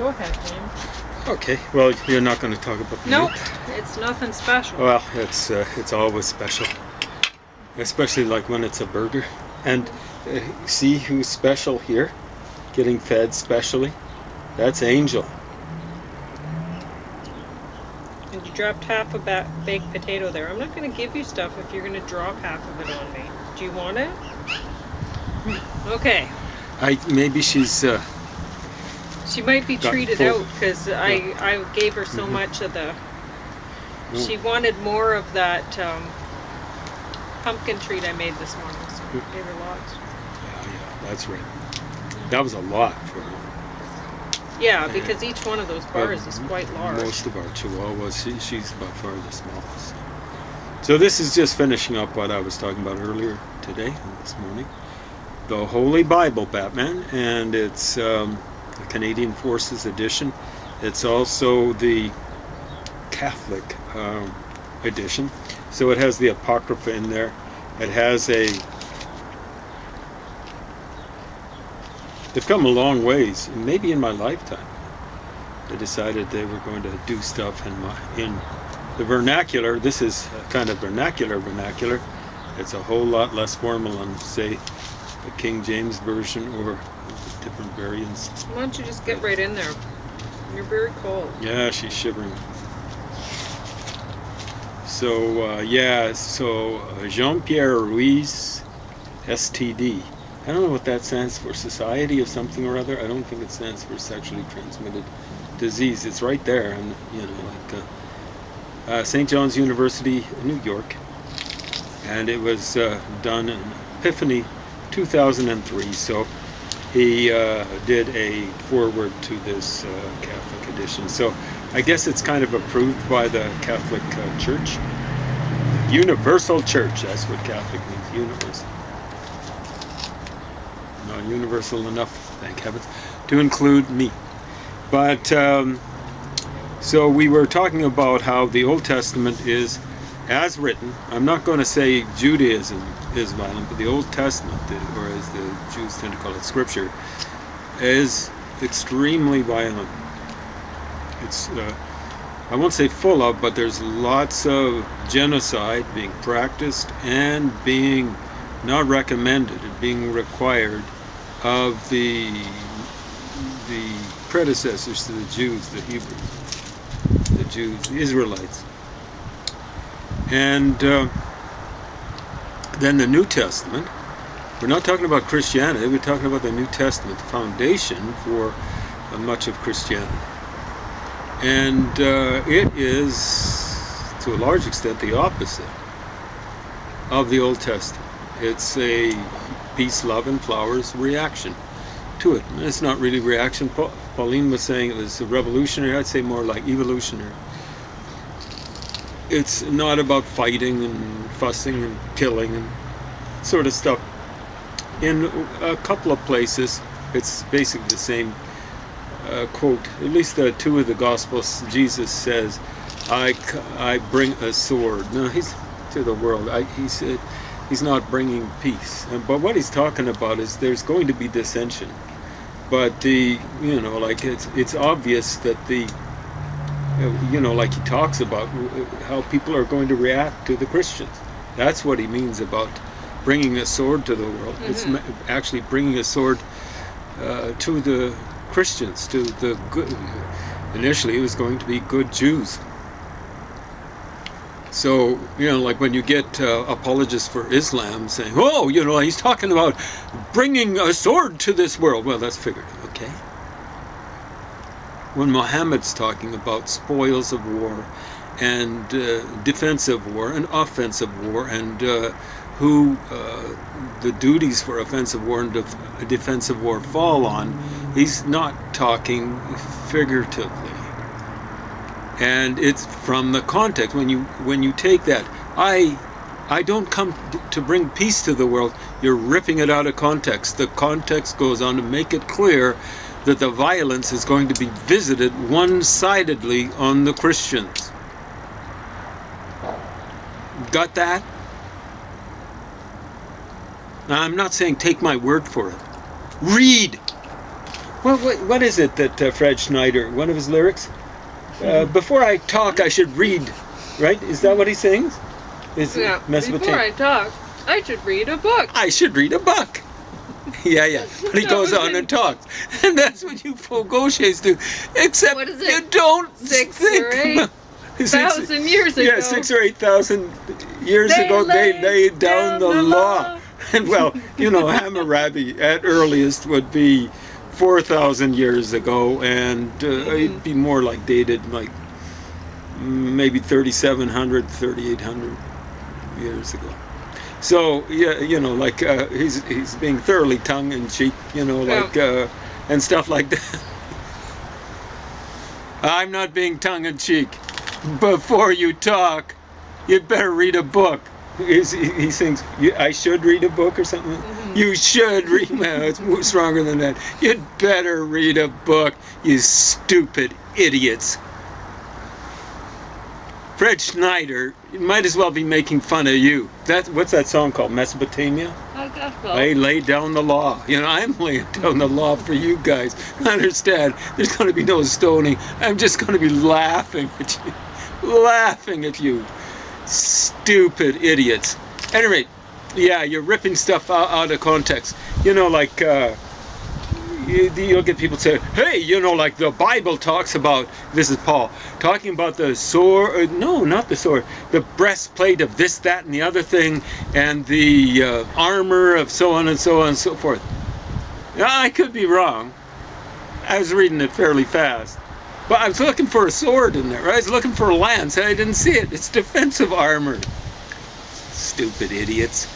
Go ahead, James. Okay, well, you're not going to talk about the Nope, meat? it's nothing special. Well, it's always special, especially like when it's a burger. And see who's special here, getting fed specially? That's Angel. And you dropped half a baked potato there. I'm not going to give you stuff if you're going to drop half of it on me. Do you want it? Okay. Maybe she's. She might be treated full. out because I gave her so much of the. She wanted more of that pumpkin treat I made this morning, so I gave her lots. Yeah, that's right. That was a lot for her. Yeah, because each one of those bars is quite large. Most of our chihuahuas, she's by far the smallest. So this is just finishing up what I was talking about earlier today, this morning. The Holy Bible, Batman, and it's the Canadian Forces edition. It's also the Catholic edition. So it has the Apocrypha in there. It has they've come a long ways. Maybe in my lifetime, they decided they were going to do stuff in the vernacular. This is kind of vernacular. It's a whole lot less formal than, say, the King James Version or different variants. Why don't you just get right in there? You're very cold. Yeah, she's shivering. So, Jean-Pierre Ruiz, STD. I don't know what that stands for. Society of something or other. I don't think it stands for sexually transmitted disease. It's right there, and St. John's University, New York, and it was done in Epiphany 2003. So he did a foreword to this Catholic edition. So I guess it's kind of approved by the Catholic Church. Universal Church, that's what Catholic means, universal. Not universal enough, thank heavens, to include me. But, so we were talking about how the Old Testament is as written. I'm not going to say Judaism is violent, but the Old Testament, or as the Jews tend to call it, Scripture, is extremely violent. It's, I won't say full of, but there's lots of genocide being practiced and being not recommended and being required of the predecessors to the Jews, the Hebrews, the Jews, the Israelites. And then the New Testament, we're not talking about Christianity, we're talking about the New Testament, the foundation for much of Christianity. And it is, to a large extent, the opposite of the Old Testament. It's a peace, love, and flowers reaction to it. And it's not really reaction. Pauline was saying it was revolutionary. I'd say more like evolutionary. It's not about fighting and fussing and killing and sort of stuff. In a couple of places, it's basically the same quote. At least two of the Gospels, Jesus says, I bring a sword. No, he's to the world. He said he's not bringing peace. But what he's talking about is there's going to be dissension. But it's obvious that like he talks about how people are going to react to the Christians. That's what he means about bringing a sword to the world. Mm-hmm. It's actually bringing a sword to the Christians, to the good. Initially, it was going to be good Jews. So, like when you get apologists for Islam saying, oh, he's talking about bringing a sword to this world. Well, that's figurative, okay? When Muhammad's talking about spoils of war and defensive war and offensive war and who the duties for offensive war and defensive war fall on, he's not talking figuratively. And it's from the context. When you take that, I don't come to bring peace to the world. You're ripping it out of context. The context goes on to make it clear that the violence is going to be visited one-sidedly on the Christians. Got that? Now, I'm not saying take my word for it. Read What is it that Fred Schneider, one of his lyrics? Before I talk, I should read, right? Is that what he sings? Yeah, before I talk, I should read a book. I should read a book. Yeah. But he goes on and talks. And that's what you Fogoshes do. Except What is it? you don't 6 think. or 8,000 years ago. Yeah, 6,000 or 8,000 years ago, they laid down the law. And well, Hammurabi at earliest would be 4,000 years ago, and it'd be more like dated like maybe 3,700, 3,800 years ago. So yeah, he's being thoroughly tongue-in-cheek, and stuff like that. I'm not being tongue-in-cheek. Before you talk, you better read a book. He sings, I should read a book or something. Mm-hmm. You should read. Well, it's stronger than that. You'd better read a book, you stupid idiots. Fred Schneider might as well be making fun of you. What's that song called? Mesopotamia? I guess so. I lay down the law. I'm laying down the law for you guys. Understand? There's going to be no stoning. I'm just going to be laughing at you. Laughing at you. Stupid idiots. At any rate, yeah, you're ripping stuff out of context. You'll get people say, hey, like the Bible talks about, this is Paul, talking about the sword, no, not the sword, the breastplate of this, that, and the other thing, and the armor of so on and so on and so forth. Now, I could be wrong. I was reading it fairly fast. But I was looking for a sword in there. I was looking for a lance, and I didn't see it. It's defensive armor. Stupid idiots.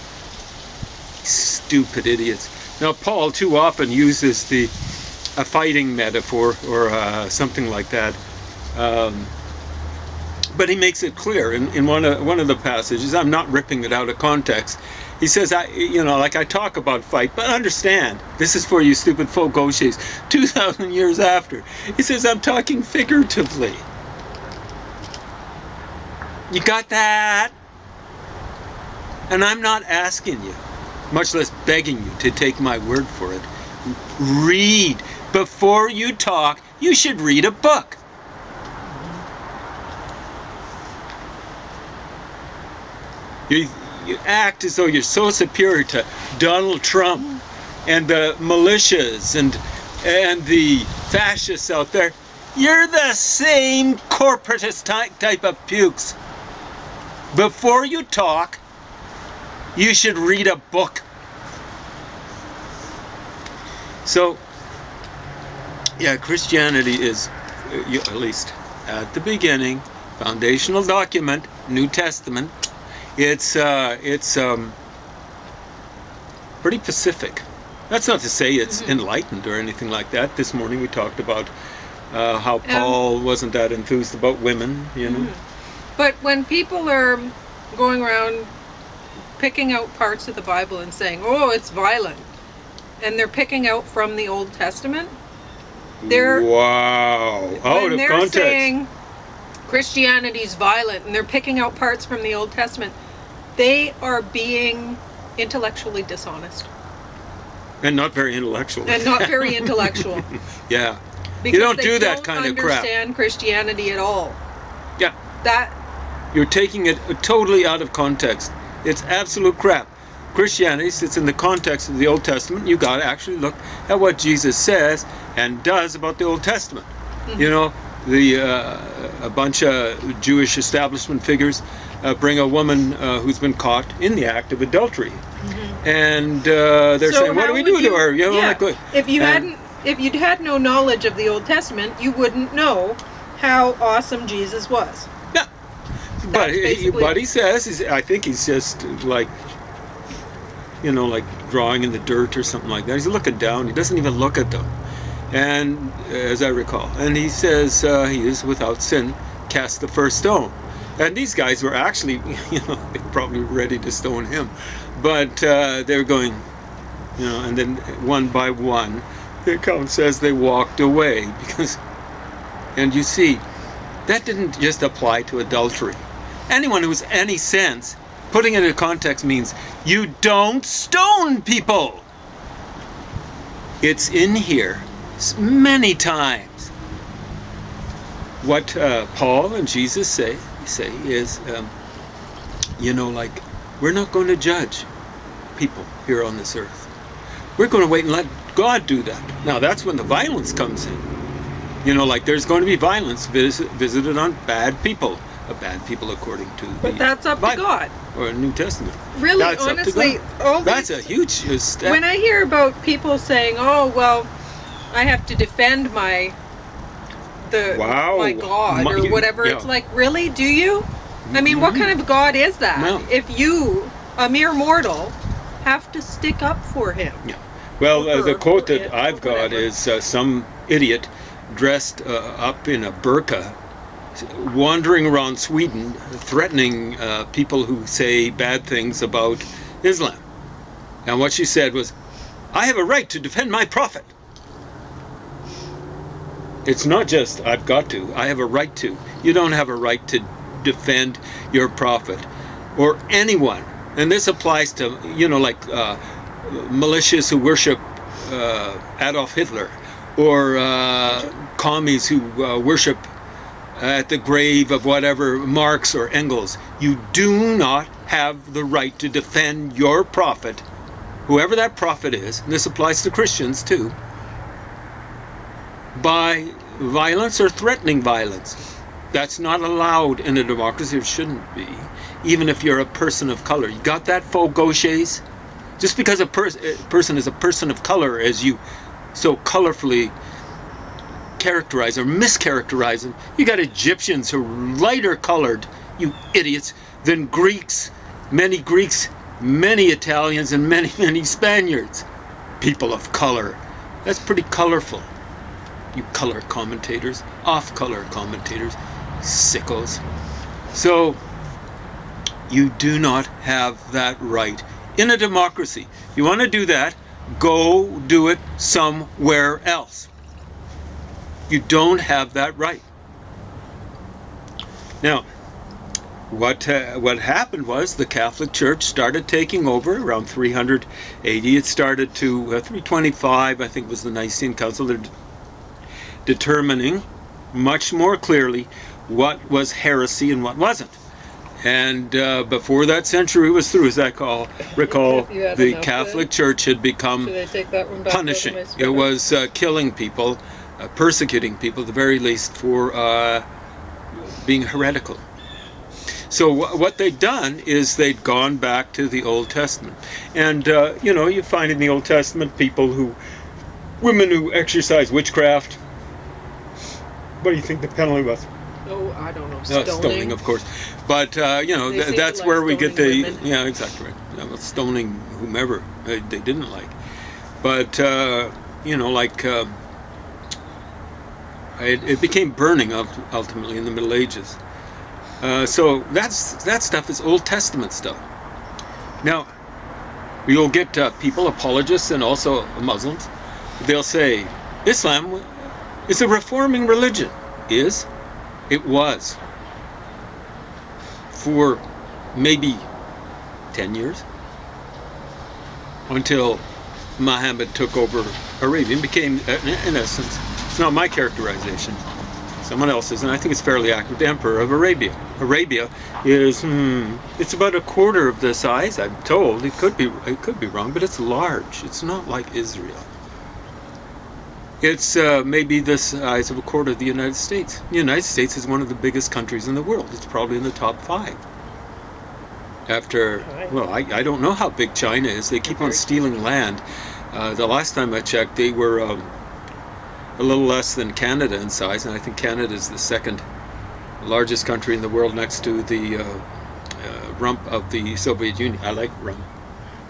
Stupid idiots. Now, Paul too often uses a fighting metaphor or something like that. But he makes it clear in one of the passages. I'm not ripping it out of context. He says, I talk about fight, but understand, this is for you stupid Fogoshes, 2,000 years after. He says, I'm talking figuratively. You got that? And I'm not asking you, much less begging you to take my word for it. Read. Before you talk, you should read a book. You act as though you're so superior to Donald Trump and the militias and the fascists out there. You're the same corporatist type of pukes. Before you talk, you should read a book. So, yeah, Christianity is, at least at the beginning, foundational document, New Testament. It's pretty pacific. That's not to say it's enlightened or anything like that. This morning we talked about how Paul wasn't that enthused about women, But when people are going around picking out parts of the Bible and saying, oh, it's violent, and they're picking out from the Old Testament, they're out of context. Saying Christianity's violent and they're picking out parts from the Old Testament, they are being intellectually dishonest. And not very intellectual. Yeah. Because you don't do that kind of crap. They don't understand Christianity at all. Yeah. You're taking it totally out of context. It's absolute crap. Christianity sits in the context of the Old Testament. You got to actually look at what Jesus says and does about the Old Testament. A bunch of Jewish establishment figures bring a woman who's been caught in the act of adultery, and they're saying, "What do we do to her?" If you'd had no knowledge of the Old Testament, you wouldn't know how awesome Jesus was. Yeah, but he says, I think he's just like drawing in the dirt or something like that. He's looking down. He doesn't even look at them. And as I recall, and he says he is without sin, cast the first stone. And these guys were actually, they were probably ready to stone him, but they were going, and then one by one, the account says they walked away and you see, that didn't just apply to adultery. Anyone who has any sense, putting it in context means you don't stone people. It's in here many times. What Paul and Jesus say is, like, we're not going to judge people here on this earth. We're going to wait and let God do that. Now, that's when the violence comes in. Like, there's going to be violence visited on bad people. Bad people according to But that's up Bible, to God. or New Testament. Really, That's honestly, all that's these, a huge step. when I hear about people saying, "Oh, well, I have to defend my God or whatever," yeah. it's like, really, do you? I mean, what kind of God is that? No. If you, a mere mortal, have to stick up for him. Yeah. Well, Or the quote or that it, I've or got whatever. is some idiot dressed up in a burqa, wandering around Sweden, threatening people who say bad things about Islam. And what she said was, "I have a right to defend my prophet." It's not just I've got to, I have a right to. You don't have a right to defend your prophet or anyone. And this applies to, like militias who worship Adolf Hitler, or commies who worship at the grave of whatever Marx or Engels. You do not have the right to defend your prophet, whoever that prophet is, and this applies to Christians too, by violence or threatening violence. That's not allowed in a democracy. It shouldn't be, even if you're a person of color. You got that, faux gauchers? Just because a person is a person of color, as you so colorfully characterize or mischaracterize them, you got Egyptians who are lighter colored, you idiots, than Greeks, many Italians, and many Spaniards. People of color. That's pretty colorful. You color commentators, off-color commentators, sickos. So, you do not have that right in a democracy. You want to do that, go do it somewhere else. You don't have that right. Now, what happened was the Catholic Church started taking over around 380. It started to 325, I think, was the Nicene Council. They're determining much more clearly what was heresy and what wasn't. And before that century was through, as I recall, the Catholic Church had become punishing. It was killing people, persecuting people, at the very least, for being heretical. So what they'd done is they'd gone back to the Old Testament. And, you find in the Old Testament women who exercise witchcraft. What do you think the penalty was? Oh, I don't know. Stoning, of course. But, that's where we get the... Women. Yeah, exactly right. Yeah, well, stoning whomever they didn't like. But, it became burning ultimately in the Middle Ages. So that stuff is Old Testament stuff. Now, you'll get people, apologists, and also Muslims. They'll say, Islam is a reforming religion. It was. For maybe 10 years. Until Muhammad took over Arabia and became, in essence, it's not my characterization, someone else's, and I think it's fairly accurate, the Emperor of Arabia. Arabia is, it's about a quarter of the size, I'm told. It could be wrong, but it's large. It's not like Israel. It's maybe the size of a quarter of the United States. The United States is one of the biggest countries in the world. It's probably in the top 5. After, well, I don't know how big China is. They keep on stealing land. The last time I checked, they were a little less than Canada in size, and I think Canada is the second largest country in the world next to the rump of the Soviet Union. I like rump.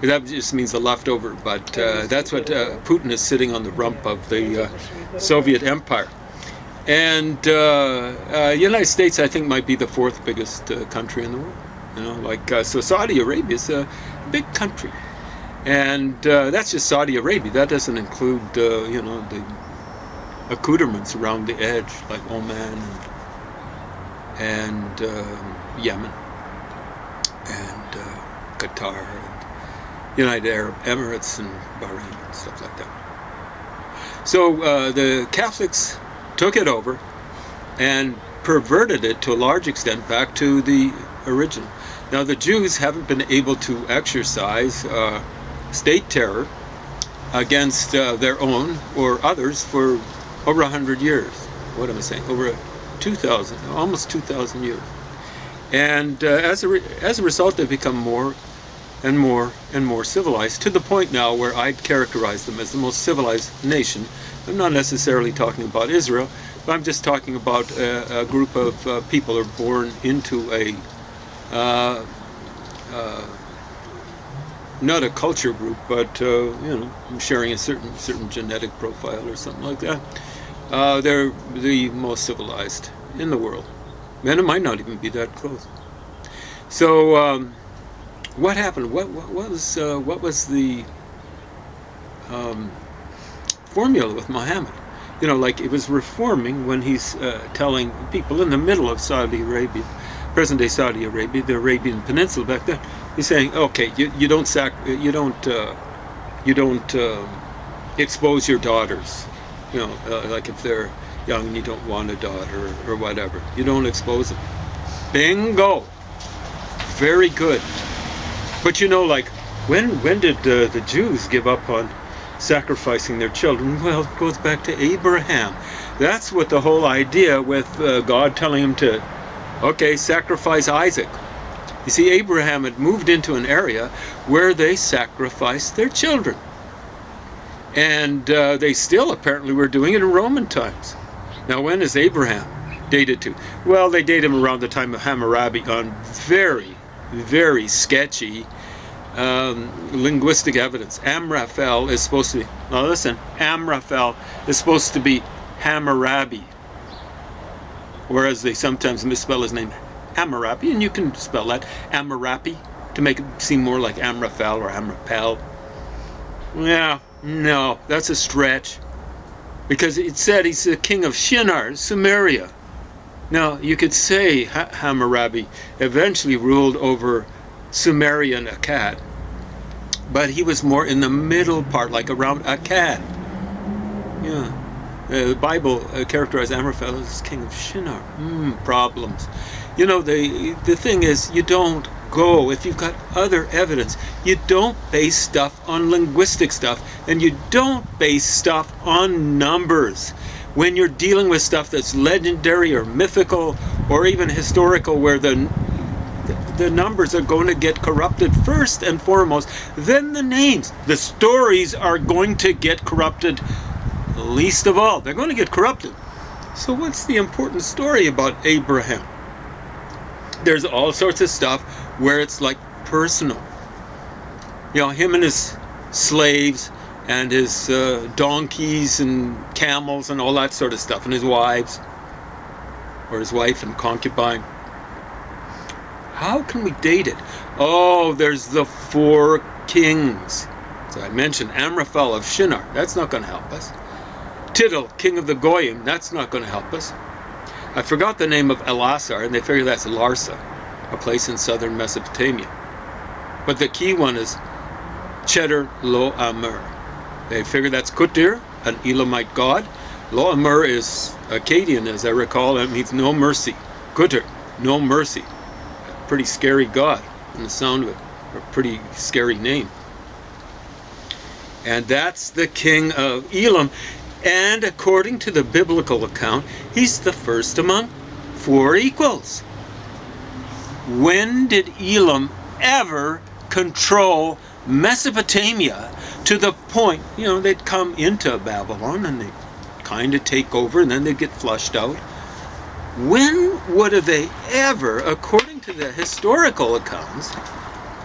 That just means the leftover, but that's what Putin is sitting on the rump of the Soviet Empire. And United States, I think, might be the 4th biggest country in the world. So Saudi Arabia is a big country, and that's just Saudi Arabia. That doesn't include, the accoutrements around the edge, like Oman and Yemen and Qatar and United Arab Emirates and Bahrain and stuff like that. So the Catholics took it over and perverted it to a large extent back to the original. Now the Jews haven't been able to exercise state terror against their own or others for over 100 years. What am I saying? Over 2,000, almost 2,000 years. And as a result, they've become more and more and more civilized, to the point now where I'd characterize them as the most civilized nation. I'm not necessarily talking about Israel, but I'm just talking about a group of people who are born into a not a culture group, but sharing a certain genetic profile or something like that. They're the most civilized in the world, and it might not even be that close. So what happened? What was the formula with Muhammad? Like it was reforming when he's telling people in the middle of Saudi Arabia, present-day Saudi Arabia, the Arabian Peninsula back then. He's saying, okay, you don't expose your daughters, like if they're young and you don't want a daughter or whatever, you don't expose them. Bingo, very good. But like when did the Jews give up on sacrificing their children? Well, it goes back to Abraham. That's what the whole idea with God telling him to, okay, sacrifice Isaac. You see, Abraham had moved into an area where they sacrificed their children. And they still apparently were doing it in Roman times. Now, when is Abraham dated to? Well, they date him around the time of Hammurabi on very, very sketchy linguistic evidence. Amraphel is supposed to be, now listen, Amraphel is supposed to be Hammurabi. Whereas they sometimes misspell his name Hammurabi, and you can spell that Hammurabi to make it seem more like Amraphel or Amraphel. Yeah, no, that's a stretch. Because it said he's the king of Shinar, Sumeria. Now, you could say Hammurabi eventually ruled over Sumeria and Akkad, but he was more in the middle part, like around Akkad. Yeah. The Bible characterized Amraphel as king of Shinar. Problems. The thing is, you don't go, if you've got other evidence, you don't base stuff on linguistic stuff, and you don't base stuff on numbers. When you're dealing with stuff that's legendary or mythical or even historical, where the numbers are going to get corrupted first and foremost, then the names, the stories are going to get corrupted least of all. They're going to get corrupted. So what's the important story about Abraham? There's all sorts of stuff where it's like personal. Him and his slaves and his donkeys and camels and all that sort of stuff, and his wives, or his wife and concubine. How can we date it? Oh, there's the 4 kings. So I mentioned Amraphel of Shinar. That's not going to help us. Tidal, king of the Goyim. That's not going to help us. I forgot the name of Elasar, and they figure that's Larsa, a place in southern Mesopotamia. But the key one is Cheddar Lo Amur. They figure that's Kutir, an Elamite god. Lo Amur is Akkadian, as I recall, and it means no mercy. Kutir, no mercy. A pretty scary god in the sound of it, or a pretty scary name. And that's the king of Elam. And according to the biblical account, he's the first among 4 equals. When did Elam ever control Mesopotamia to the point, they'd come into Babylon and they'd kind of take over and then they'd get flushed out. When would they ever, according to the historical accounts,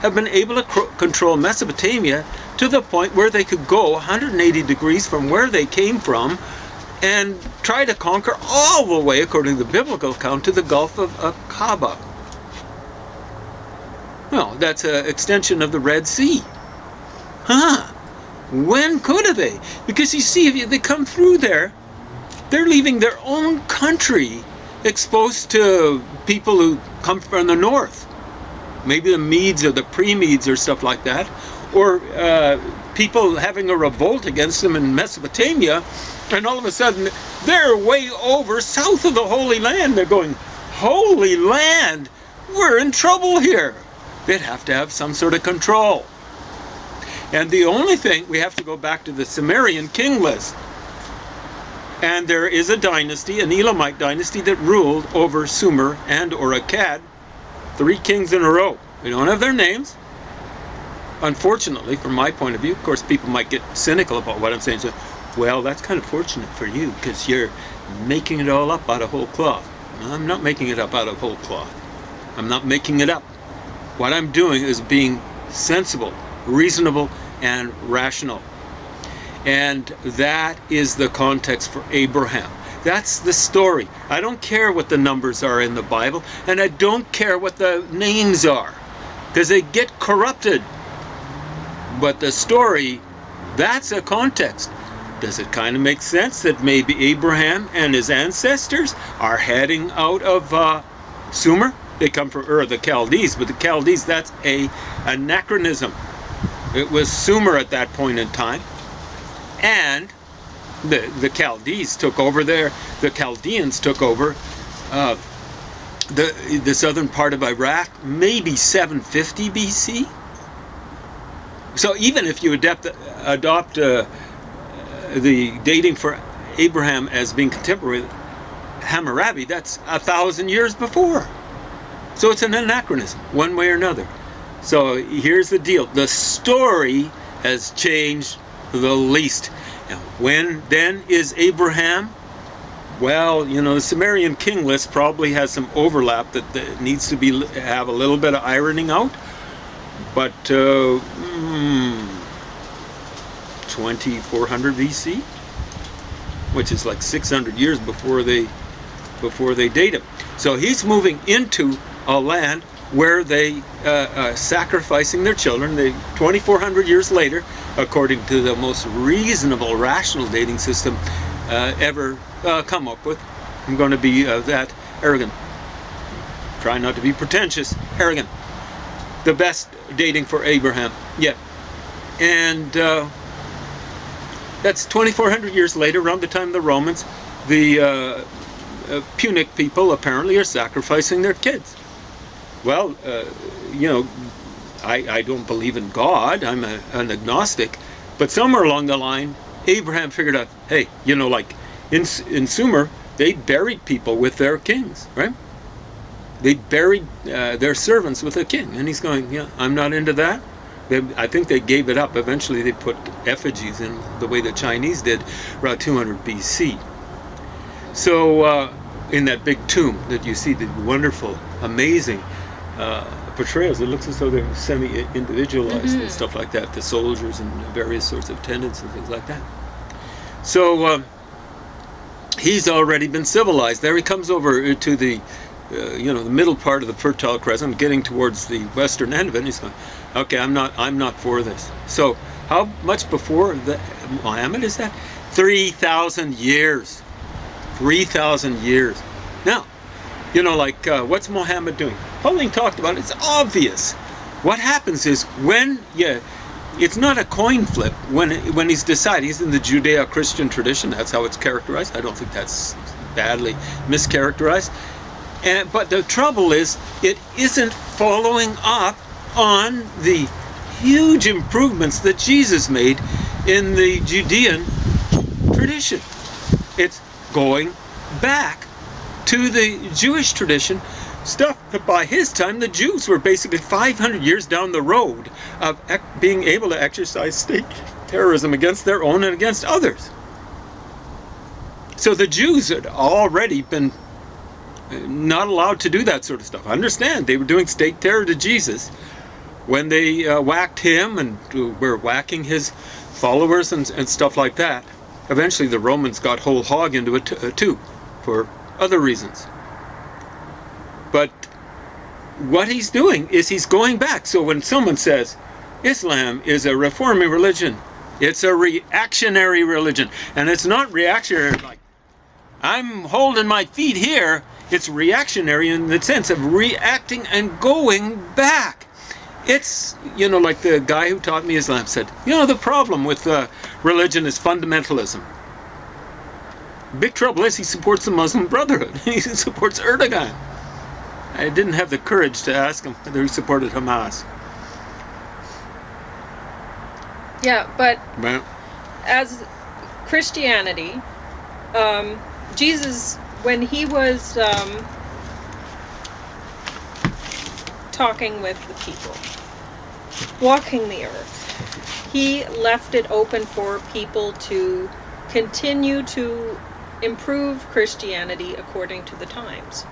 have been able to control Mesopotamia to the point where they could go 180 degrees from where they came from and try to conquer all the way, according to the biblical account, to the Gulf of Aqaba? Well, that's an extension of the Red Sea. When could they? Because you see, if they come through there, they're leaving their own country exposed to people who come from the north. Maybe the Medes or the pre-Medes or stuff like that. Or people having a revolt against them in Mesopotamia And all of a sudden, they're way over south of the Holy Land. They're going, Holy Land? We're in trouble here. They'd have to have some sort of control. And the only thing, we have to go back to the Sumerian king list. And there is a dynasty, an Elamite dynasty, that ruled over Sumer and or Akkad, 3 kings in a row. We don't have their names. Unfortunately, from my point of view, of course, people might get cynical about what I'm saying. So, well, that's kind of fortunate for you, because you're making it all up out of whole cloth. I'm not making it up out of whole cloth. I'm not making it up. What I'm doing is being sensible, reasonable, and rational. And that is the context for Abraham. That's the story. I don't care what the numbers are in the Bible, and I don't care what the names are, because they get corrupted. But the story, that's a context. Does it kind of make sense that maybe Abraham and his ancestors are heading out of Sumer? They come from Ur, the Chaldees, but the Chaldees, that's an anachronism. It was Sumer at that point in time. And the Chaldees took over there. The Chaldeans took over the southern part of Iraq, maybe 750 BC. So even if you adopt the dating for Abraham as being contemporary with Hammurabi, that's 1,000 years before. So it's an anachronism, one way or another. So here's the deal. The story has changed the least. And when then is Abraham? Well, you know, the Sumerian king list probably has some overlap that needs to have a little bit of ironing out. But 2400 BC, which is like 600 years before they date him. So he's moving into a land where they sacrificing their children. 2,400 years later, according to the most reasonable, rational dating system ever come up with. I'm going to be that arrogant. Try not to be pretentious. Arrogant. The best dating for Abraham yet. And that's 2,400 years later, around the time of the Romans. The Punic people apparently are sacrificing their kids. Well, you know, I don't believe in God. I'm an agnostic. But somewhere along the line, Abraham figured out, hey, you know, like in Sumer, they buried people with their kings, right? They buried their servants with a king. And he's going, yeah, I'm not into that. I think they gave it up. Eventually they put effigies in the way the Chinese did around 200 BC. So in that big tomb that you see, the wonderful, amazing portrayals, it looks as though they're semi-individualized and stuff like that, the soldiers and various sorts of attendants and things like that. So he's already been civilized. There he comes over to the you know, the middle part of the Fertile Crescent, getting towards the western end of it, and he's going, okay, I'm not for this. So how much before Muhammad is that? 3,000 years. 3,000 years. Now, you know, like, what's Muhammad doing? Pauline talked about it. It's obvious. What happens is it's not a coin flip when he's decided. He's in the Judeo-Christian tradition. That's how it's characterized. I don't think that's badly mischaracterized. But the trouble is, it isn't following up on the huge improvements that Jesus made in the Judean tradition. It's going back to the Jewish tradition, stuff that by his time the Jews were basically 500 years down the road of being able to exercise state terrorism against their own and against others. So the Jews had already been not allowed to do that sort of stuff. Understand, they were doing state terror to Jesus when they whacked him and were whacking his followers and stuff like that. Eventually the Romans got whole hog into it too, for other reasons. But what he's doing is he's going back. So when someone says Islam is a reforming religion, it's a reactionary religion. And it's not reactionary like, I'm holding my feet here. It's reactionary in the sense of reacting and going back. It's, you know, like the guy who taught me Islam said, you know, the problem with religion is fundamentalism. Big trouble is he supports the Muslim Brotherhood. He supports Erdogan. I didn't have the courage to ask him whether he supported Hamas. Yeah, but Well, as Christianity, Jesus, when he was talking with the people, walking the earth, he left it open for people to continue to improve Christianity according to the times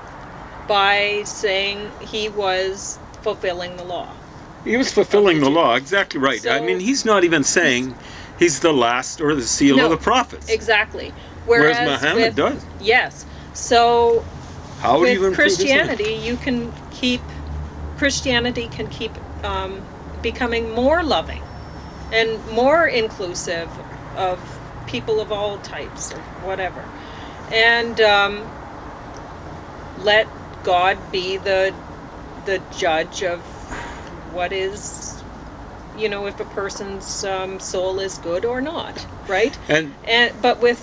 by saying he was fulfilling the law. he was fulfilling the law, exactly right. I So- mean, he's not even saying he's the last or the seal No, of the prophets. Exactly. Whereas Muhammad does. Yes. So How would you with improve Islam? Christianity, Christianity can keep becoming more loving and more inclusive of people of all types or whatever, and let God be the judge of what is, if a person's soul is good or not, right? But with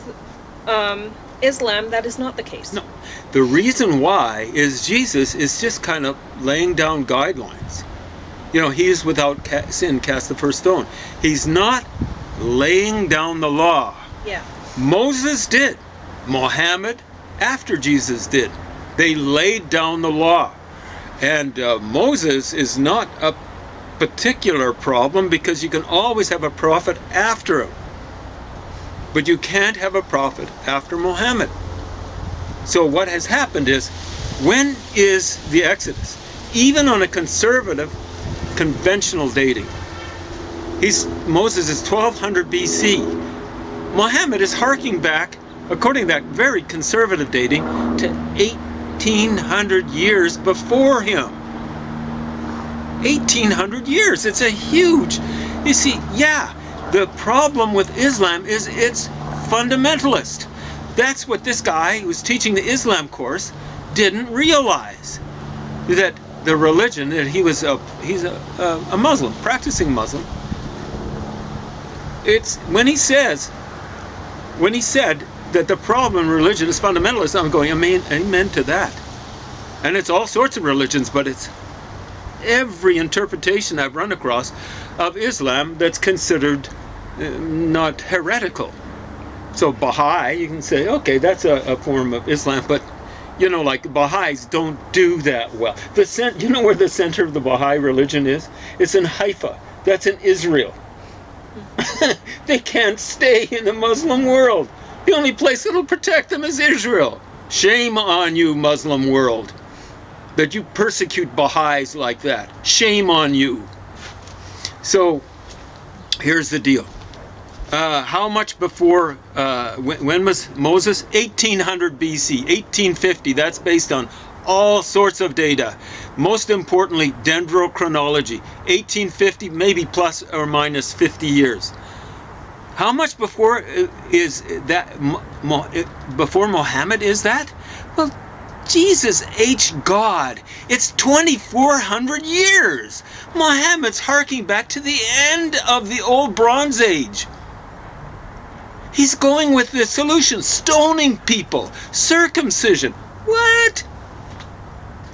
Islam, that is not the case. No. The reason why is Jesus is just kind of laying down guidelines. He is without sin, cast the first stone. He's not laying down the law. Yeah. Moses did. Muhammad, after Jesus, did. They laid down the law. And Moses is not a particular problem because you can always have a prophet after him. But you can't have a prophet after Muhammad. So what has happened is, when is the Exodus? Even on a conservative, conventional dating, Moses is 1200 BC. Muhammad is harking back, according to that very conservative dating, to 1800 years before him. 1800 years. It's a huge... You see, the problem with Islam is it's fundamentalist. That's what this guy who was teaching the Islam course didn't realize. That the religion, that he's a Muslim, practicing Muslim. It's when he said that the problem in religion is fundamentalist, I'm going, amen to that. And it's all sorts of religions, but it's every interpretation I've run across of Islam that's considered not heretical. So Baha'i, you can say, okay, that's a form of Islam, but like Baha'is don't do that well. You know where the center of the Baha'i religion is? It's in Haifa. That's in Israel. They can't stay in the Muslim world. The only place that'll protect them is Israel. Shame on you, Muslim world, that you persecute Baha'is like that. Shame on you. So here's the deal. How much before, when was Moses? 1800 BC, 1850. That's based on all sorts of data. Most importantly, dendrochronology. 1850, maybe plus or minus 50 years. How much before is that? Before Muhammad is that? Well, Jesus H. God. It's 2,400 years. Muhammad's harking back to the end of the old Bronze Age. He's going with the solution, stoning people, circumcision. What?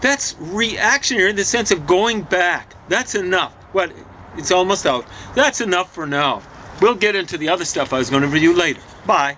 That's reactionary in the sense of going back. That's enough. What? It's almost out. That's enough for now. We'll get into the other stuff I was going to review later. Bye.